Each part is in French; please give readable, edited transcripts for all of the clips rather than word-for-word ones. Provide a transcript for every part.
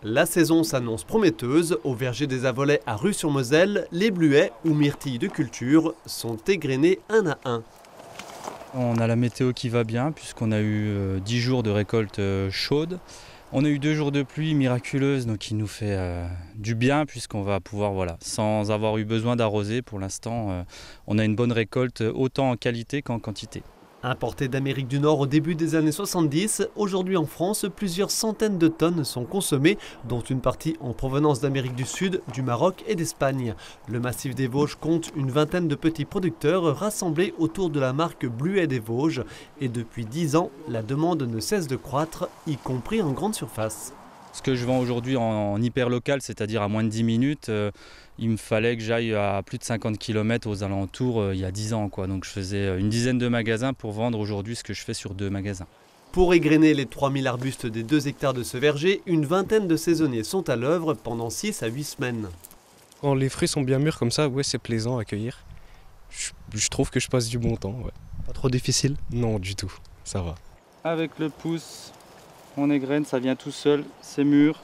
La saison s'annonce prometteuse. Au verger des Avolets à Rue-sur-Moselle, les bluets ou myrtilles de culture sont égrenés un à un. On a la météo qui va bien puisqu'on a eu 10 jours de récolte chaude. On a eu 2 jours de pluie miraculeuse, donc qui nous fait du bien puisqu'on va pouvoir, sans avoir eu besoin d'arroser pour l'instant, on a une bonne récolte autant en qualité qu'en quantité. Importé d'Amérique du Nord au début des années 70, aujourd'hui en France, plusieurs centaines de tonnes sont consommées, dont une partie en provenance d'Amérique du Sud, du Maroc et d'Espagne. Le massif des Vosges compte une vingtaine de petits producteurs rassemblés autour de la marque Bluet des Vosges. Et depuis 10 ans, la demande ne cesse de croître, y compris en grande surface. Ce que je vends aujourd'hui en hyper local, c'est-à-dire à moins de 10 minutes, il me fallait que j'aille à plus de 50 km aux alentours il y a 10 ans. Donc je faisais une dizaine de magasins pour vendre aujourd'hui ce que je fais sur 2 magasins. Pour égrener les 3000 arbustes des 2 hectares de ce verger, une vingtaine de saisonniers sont à l'œuvre pendant 6 à 8 semaines. Quand les fruits sont bien mûrs comme ça, c'est plaisant à cueillir. Je trouve que je passe du bon temps. Pas trop difficile? Non, du tout, ça va. Avec le pouce, on égrène, ça vient tout seul, c'est mûr.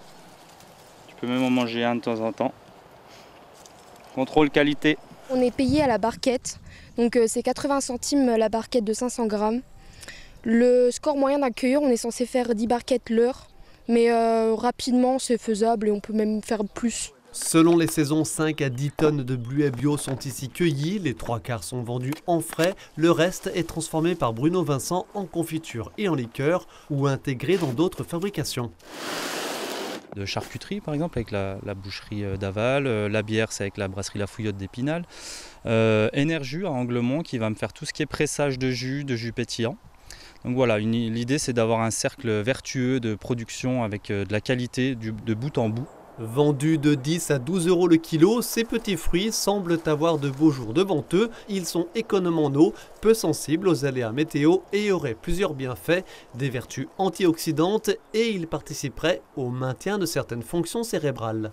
Tu peux même en manger un de temps en temps. Contrôle qualité. On est payé à la barquette, donc c'est 80 centimes la barquette de 500 grammes. Le score moyen d'un cueilleur, on est censé faire 10 barquettes l'heure, mais rapidement c'est faisable et on peut même faire plus. Selon les saisons, 5 à 10 tonnes de bluets bio sont ici cueillis. Les 3/4 sont vendus en frais. Le reste est transformé par Bruno Vincent en confiture et en liqueur ou intégré dans d'autres fabrications. De charcuterie par exemple avec la boucherie d'Aval, la bière c'est avec la brasserie La Fouillotte d'Épinal, Énerjus à Anglemont qui va me faire tout ce qui est pressage de jus pétillant. Donc voilà, l'idée c'est d'avoir un cercle vertueux de production avec de la qualité de bout en bout. Vendus de 10 à 12 € le kilo, ces petits fruits semblent avoir de beaux jours devant eux. Ils sont économes en eau, peu sensibles aux aléas météo et auraient plusieurs bienfaits, des vertus antioxydantes et ils participeraient au maintien de certaines fonctions cérébrales.